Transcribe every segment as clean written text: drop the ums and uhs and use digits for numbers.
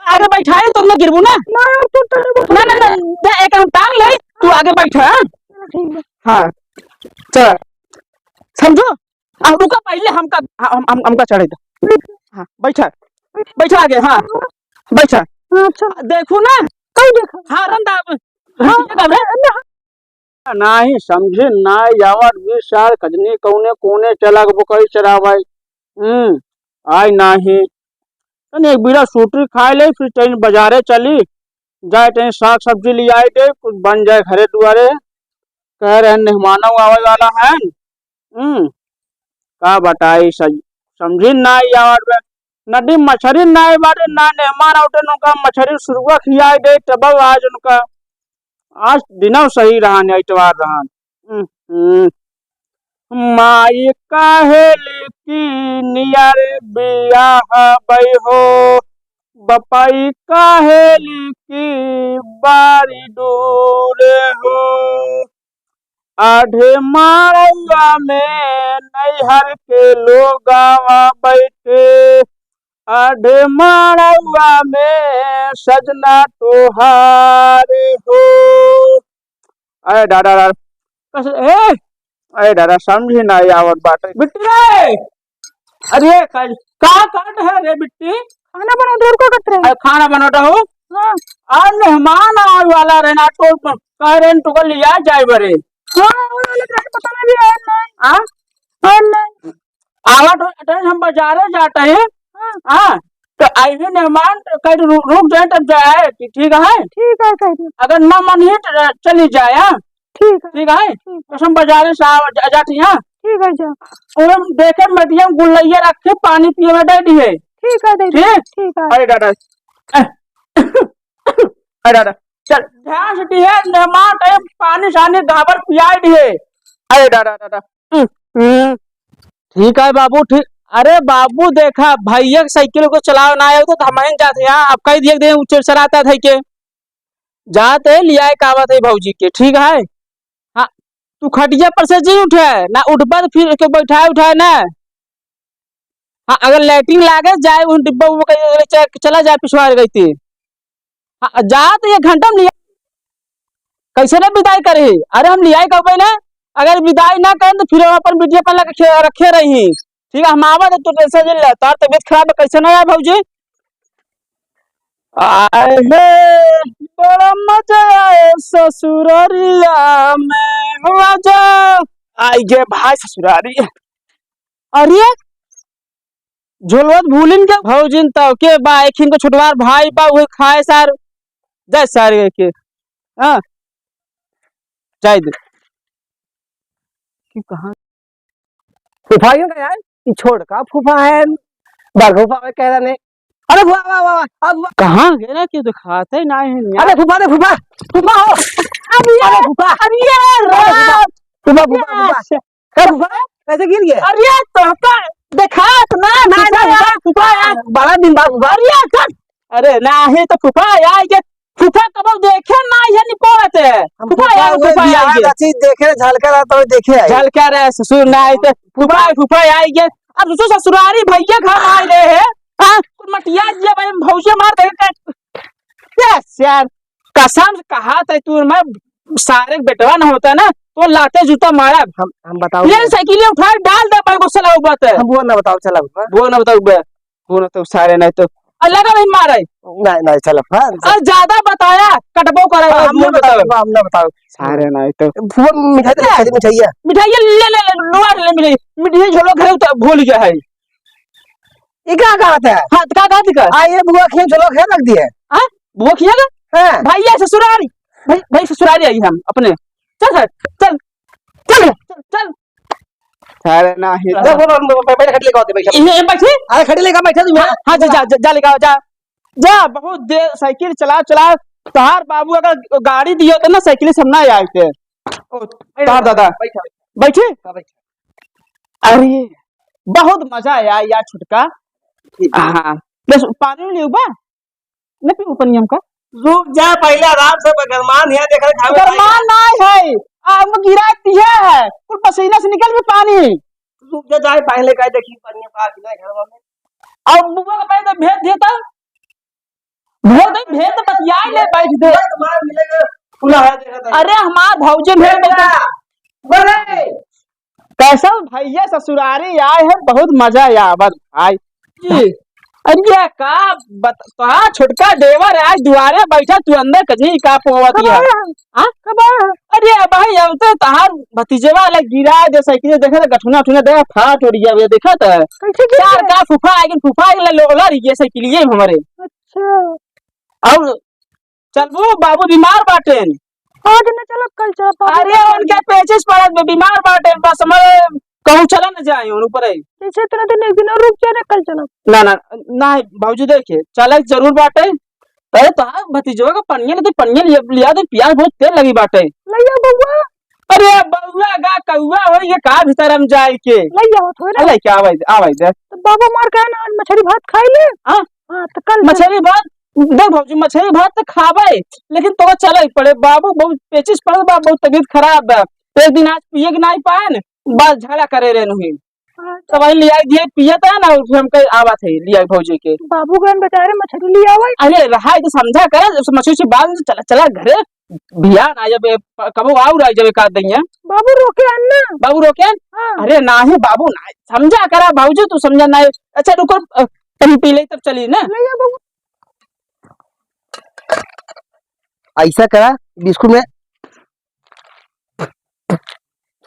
आगे बैठाए तो मैं गिरबू ना। ना ना ना एक हम टांग ले, तू आगे बैठा। हाँ चल समझो। अब रुका पहले हमका चढ़े दो। हाँ बैठा बैठा आगे। हाँ बैठा। देखू ना कहीं देखा। हाँ रंदा नाही समझे ना यावर विशाल कजनी कौने कोने चला बुकई चरावाई। आई नाही तने एक बीड़ा सूटरी खाए ले, फिर ट्रेन बाजारे चली जाए, ट्रेन साग सब्जी ले आए थे, कुछ बन जाए घरे दुआरे। कह रहे मेहमानों आवे वाला है। का बताई समझी ना यावर नदी मछरी ना बारे ना मेहमान उठे उनका मछरी सुरुआ खियाए दे तब आज उनका आज दिनों सही रहा इतवार रहा। माई काहेली की नियर बियाह बई हो, बपाई काहेली की बारी दूर हो। आधे मारवा में नैहर के लोग बैठे, आधे मारवा में सजना तोहार हो। अरे दादा अरे दादा समझी ना यावर बात बिट्टी रे। अरे का काट है रे बिट्टी। खाना बना दूर को कट रहे। खाना बनाता हूँ। आज मेहमान आने वाला रहना तो कह रहे तो लिया जाए बरे। पता नहीं आवा तो हम बाजारे जाते हैं। हाँ तो आई भी मेहमान कहीं रुक जाए तब जाए। ठीक है ठीक है अगर ना मन ही तो चली जाए। ठीक है तो हम बाजारे से जाती हैं। ठीक है जा देखे मीडियम गुलैया रख के पानी पिए में दे दिए। ठीक है ठीक है। अरे दादा अरे दादा चल ध्यान से दिए मेहमान टाइम पानी शानी गाबर पियाई दिए। अरे दादा ठीक है बाबू ठीक। अरे बाबू देखा भैया साइकिल को चलाओ ना आए तो हमें जाते हैं आप कहीं देख दे ऊंचे चलाता था के जाते लिया कावत है भौजी के। ठीक है हाँ तू खटिया पर से जी उठे ना उठबा तो फिर के बैठाए उठाए ना। हाँ अगर लैट्रिन लागे जाए उन डिब्बा चला जाए पिछवा गई थी। हाँ जा तो ये घंटा में लिया कैसे ना विदाई करे। अरे हम लिया कह ना अगर विदाई ना करें तो फिर अपन वीडियो पर रखे रही। ठीक है हम आवा तो टेंशन ले तार तबियत खराब है कैसे ना आए भौजी। आए हे बड़ा मजा आए ससुरारिया में हुआ जा आई गे भाई ससुरारी। अरे झोलवत भूलिन के भौजिन तब के बा एक को छुटवार भाई बा वो खाए सार जय सारे के। हाँ जाए दे कहा फूफाइयों का यार छोड़ का फूफा है फूफा कह रहा नहीं। अरे फूफा वाह कहाँ गए ना कि दिखाते ना है। अरे फूफा रे फूफा फूफा हो अरे फूफा फूफा फूफा कैसे गिर गया। अरे तो देखा ना फूफा यार 12 दिन बाद फूफा। अरे ना है तो फूफा यार फूफा कब देखे ना ये नहीं पड़ते फूफा यार फूफा यार देखे झलकर तो देखे झलकर ससुर ना है तो फूफा आई गए। अब ससुर ससुरारी भैया घर आए रहे हैं। हां मटिया जे भाई भौजे मार दे यार कसम से कहा था तू मैं सारे बेटवा ना होता ना तो लाते जूता मारा। हम बताओ ये साइकिल उठा डाल दे भाई गुस्सा लगा बात है। हम वो ना बताओ चला वो ना तो सारे नहीं तो अल्लाह का नहीं मारे नहीं चलो और ज्यादा बताया कटबो करे हम ना बताओ सारे नहीं तो मिठाई ले मिठाई झोलो घर भूल गया है। ये क्या कहता है। हां का दिक्कत ये बुआ खेल चलो खेल रख दिए। हां बुआ खिया हां भैया ससुरारी भाई ससुरारी आई हम अपने चल चल चल चल सारे ना ही बैठ खट लेगा बैठ ये बैठे। अरे खट लेगा बैठा तू। हां जा लेगा जा बहुत देर साइकिल चला तहार बाबू अगर गाड़ी दियो तो ना साइकिल से हम ना आए थे। तहार दादा बैठे। अरे बहुत मजा आया यार छुटका। हाँ बस पानी ले बा न पी ऊपर हमका रुक जा पहले आराम से गरमान है देख रहे गरमान नहीं है आग में गिरा दिया है कुल पसीना से निकल भी पानी। रुक जा जाए पहले का देखी पानी पास ना घर में अब बुआ का पहले भेज देता भेड़ नहीं भेड़ तो बतियाई ले बैठ दे। तुम्हारा मिलेगा खुला है देखा अरे हमार भौजी भेड़ नहीं बोले कैसा भैया ससुरारी आए हैं, बहुत मजा आवत भाई जी। अरे का तो छोटका देवर आज दुआरे बैठा, तू अंदर कजी का पोवत है। हां कब? अरे भाई अब तो तहार भतीजेवा ले गिरा दे साइकिल देखा था, गठुना ठुना दे फाट उड़ गया देखा था। कैसे चार का फूफा आगे फूफा ले लोला रही साइकिल ये हमारे। अच्छा और चल वो बाबू बीमार बाटे आज न चलो कल चलो। अरे उनके पेचिस पड़त में बीमार बाटे, बस हमारे कहूं चला न जाए ऊपर ही जैसे इतना दिन एक दिन और रुक जाए कल चलो। ना ना ना बाबूजी देखिए चले जरूर बाटे। अरे तो भतीजवा का पनिया नहीं पनिया लिया दे, प्याज बहुत तेल लगी बाटे। लइया बउआ अरे बउआ गा कौआ हो ये का भीतर हम जाए के लइया थोड़ा ले क्या आवे दे तो बाबा मार के ना मछली भात खाई ले। हां हां तो कल मछली भात देख भौजी मछली भात तो खावे लेकिन तो चले पड़े बाबू बहुत पेचिस पड़ बा, बहुत तबीयत खराब बा। एक दिन आज पिए के नहीं पाए न बस झगड़ा करे रे नहीं तो वही लिया दिए पिए था ना हम कहीं आवा थे लिया भौजी के बाबू गन बेचारे मछली लिया आवे। अरे रहा तो समझा कर उस मछली से बाद चला चला घरे बिया ना जब कबो आउ रहा जब का दइया बाबू रोके अन्ना बाबू रोके। अरे ना है बाबू ना समझा करा भौजी तू समझा ना। अच्छा रुको कहीं पी ले तब चली ना ऐसा करा बिस्कुट में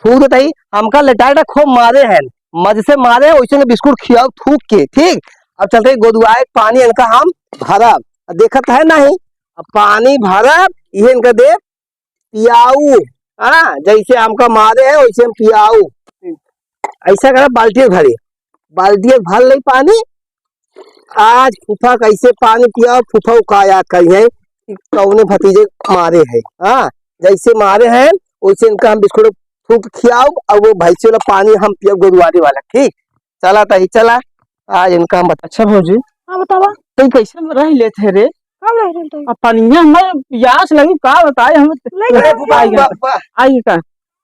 थूक देता हमका लटाटा खूब मारे हैं मज से मारे वैसे बिस्कुट खियाओ थूक के ठीक। अब चलते गोदुआए पानी इनका हम भरब देखत है नहीं अब पानी भरब ये इनका दे पियाऊ। हाँ जैसे हमका मारे है वैसे हम पियाऊ। ऐसा करा बाल्टी भरे बाल्टी भर ले पानी। आज फूफा कैसे पानी पियाओ फूफा का याद करिए कौने भतीजे मारे है। हाँ जैसे मारे हैं वैसे इनका हम बिस्कुट फूक खियाओ और वो भैंसे वाला पानी हम पियो गोदुआरे वाला ठीक। चला तही चला आज इनका हम अच्छा भौजी। हाँ बतावा तो कैसे रह लेते रे अब पनिया हमें प्यास लगी का बताए हम आई का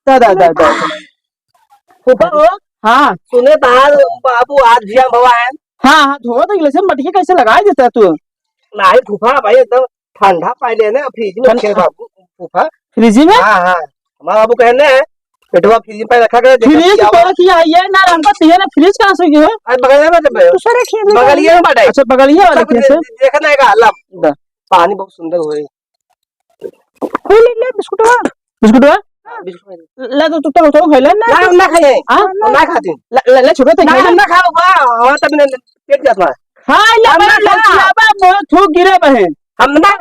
दादा दादा फूफा हो। हाँ सुने तार बाबू आज जिया भवा है। हाँ हाँ धो तो से मटकी कैसे लगा देता तू नहीं फूफा भाई एकदम ठंडा पानी ना फ्रिज में रखे बाबू फूफा फ्रिज में। हाँ हाँ हमारा बाबू कहने हैं पेटवा फ्रिज में रखा कर फ्रिज तो किया है ना हमको तिया ना फ्रिज कहां से गया है बगल में दूसरे रखिए बगलिए में बैठा। अच्छा बगलिए वाले कैसे देखना है का अल्लाह पानी बहुत सुंदर हो रही कोई ले बिस्कुटवा बिस्कुटवा ले तो खैले ना खाए ना खाती ले छोटे तो ना ना खाओ वाह तब ने पेट जाता खा ले बाबा बहुत थूक गिरे बहन हम ना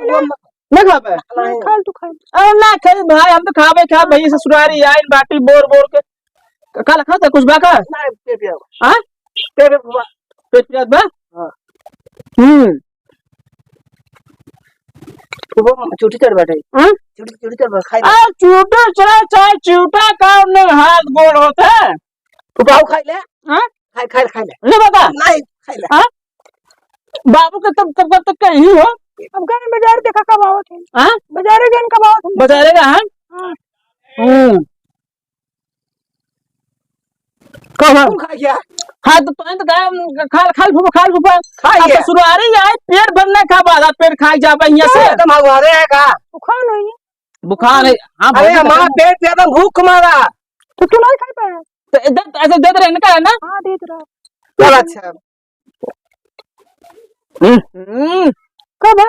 खाबे खा तू खा अरे ना खाई भाई हम तो खाबे खा भैया ससुरारी आइल बाटी बोर बोर के काला खाता कुछ बाका ना पेट पिया। हां पेट पिया बा। हां वो चूटी चढ़ बैठे। हां चूटी चढ़ खाई आ चूटा चढ़ा चाहे चूटा का ने हाथ गोड़ होता है तू पाऊ खाई ले। हां खाई ले ले बाबा नहीं खाई ले। हां बाबू के तब तक कहीं हो अब गए बाजार देखा कब आवत है। हां बाजार गए कब आवत है बाजार गए। हां कब खा गया। हाँ तो खाल फूफा खाइए ससुरारी आए पेट भरने खा बाला पेट खा जाबे यहाँ से एकदम हमारे है का बुखार नहीं बुखार है। हाँ अरे हमारा पेट पे एकदम भूख मारा तो तू नहीं खा पाया तो इधर ऐसे दे रहे ना ना। हाँ दे रहा चल अच्छा कब है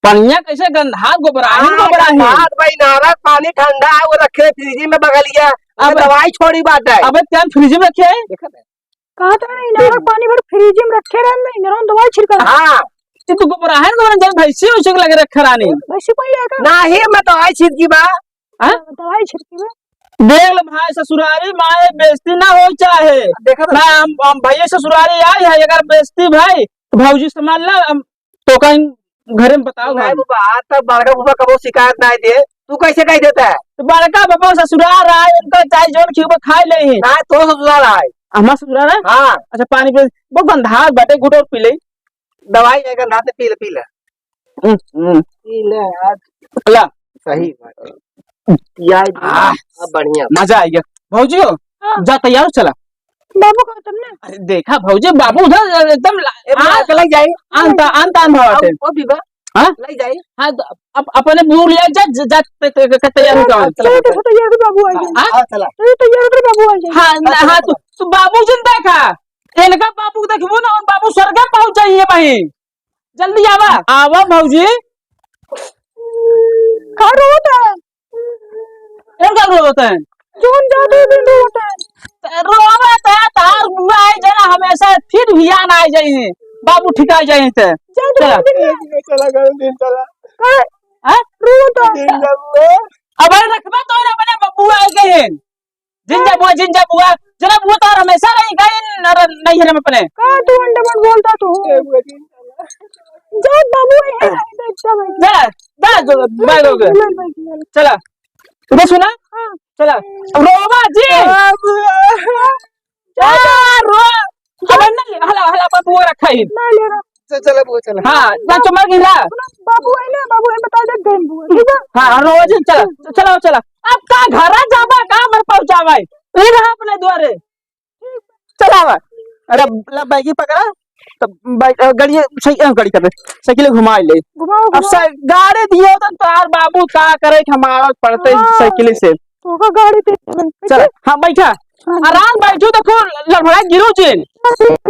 पनिया कैसे गंधा गोबरा हाथ भाई नारा पानी ठंडा है वो रखे फ्रिज में बगलिया अब दवाई छोड़ी बात है। अब क्या फ्रिज में रखे है कहा था नहीं नारा पानी भर फ्रिज में रखे रहे नहीं नारा दवाई छिड़का। हाँ तो गोबरा है ना जब भैंसी उसे लगे रखा रानी भैंसी कोई लेगा ना ही मैं दवाई छिड़की बा। हां दवाई छिड़की में देख ले भाई ससुरारी माए बेइज्जती ना हो चाहे देखा ना हम भैया ससुरारी आई है अगर बेइज्जती भाई तो भौजी संभाल ला तो कहीं घर में बताओ भाई बात तब बड़का बुआ कबो शिकायत नहीं दे तू कैसे कह देता है तो बड़का बाबा ससुराल रहा है उनका चाय जोन खियो खा ले ही ना तो ससुराल है हमारा ससुराल है। हाँ अच्छा पानी पे वो गंधा बैठे गुटो पी ले दवाई है गंधा से पी ले पी ले आज ला सही बात यार अब बढ़िया मजा आएगा भौजी हो जा तैयार चला बाबू को तुमने अरे देखा भौजी बाबू उधर एकदम लग जाए आंता भावते ओ बीबा हाँ ले जाए हाँ तो अपने भूल लिया जा जा तैयारी का तैयार बाबू आ जाए। हाँ चला तैयार बाबू आ जाए। हाँ हाँ तू बाबू जिन देखा इनका बाबू देखबो ना और बाबू स्वर्ग पहुंच जाइए भाई जल्दी आवा आवा भौजी का रोता है इनका रोते हैं जोन जादू भी रोता है। रोवा था तार बुआ है जना हमेशा फिर भी आना आ जाइए बाबू ठिका जाइए थे चला चला गए दिन चला हाँ रोता दिन जब अब रखबा तो अपने बब्बू आ गए हैं जिंजा बुआ जना बुआ तो हमेशा नहीं गए नहीं है अपने का तू अंडमान बोलता तू जा बाबू है अच्छा भाई जा बैग हो गया चला उधर सुना चला रोवा जी रो अब नहीं हला हला बब्बू रखा ही मैं ले रहा चला वो चला हाँ ना चमक गिरा बाबू है बता दे गन बुआ ठीक है। हाँ रोवा जी चला अब का घर जावा का मर पहुंचावा ये रहा अपने द्वारे चला अरे ला बैगी पकड़ा तो गाड़ी सही गाड़ी कर दे साइकिल घुमा ले घुमाओ अब गाड़ी दियो तो तार बाबू का करे हमारा पड़ते साइकिल से तो का गाड़ी पे चल हाँ बैठा आराम बैठो तो खूब लड़बड़ा गिरो चेन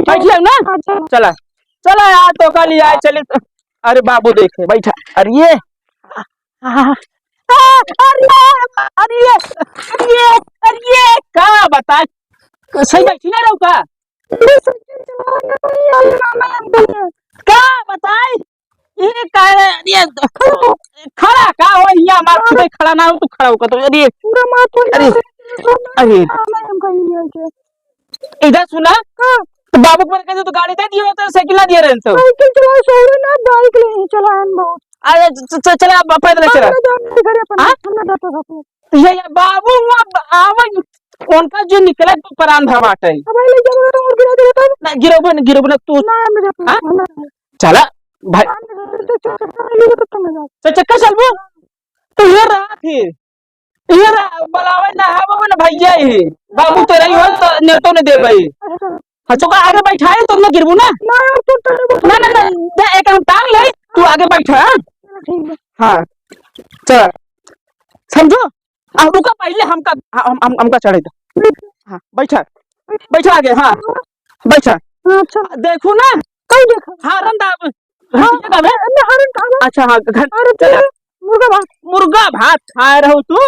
बैठ ले ना चला चला यार तो कल यार चले अरे बाबू देखे बैठा अरे ये अरे का बता सही बैठी ना रहो का बताए ये ये खड़ा का हो यहाँ मार खुद खड़ा ना हो तू खड़ा होगा तो अरे पूरा मार अरे अरे हम कहीं नहीं इधर सुना तो बाबू पर कहते तो गाड़ी दे दियो तो साइकिल ना दिए रहे तो साइकिल चला छोड़ो ना बाइक ले चलान बहुत अरे चला पैदल चला घर अपन हाँ? हमने जाता था ये बाबू आवाज उनका जो निकला तो परान धमाट है अब ले जब और गिरा देता ना गिरो ना तू ना मेरे हाँ? चला भाई चक्का चल वो तो ये रहा फिर ये रहा बलावे ना है वो ना भैया ही बाबू तेरा ही हो तो ने तो ने दे भाई हाँ चौका आगे बैठाए तो ना गिरबू ना ना एक हम टांग ले तू आगे बैठा हाँ चल समझो अब रुका पहले हमका चढ़े था हाँ बैठा आगे हाँ बैठा अच्छा देखो ना कहीं देखा हाँ रंदा हरन खा अच्छा हाँ अरे मुर्गा भात मुर्गा भात खा रहो तू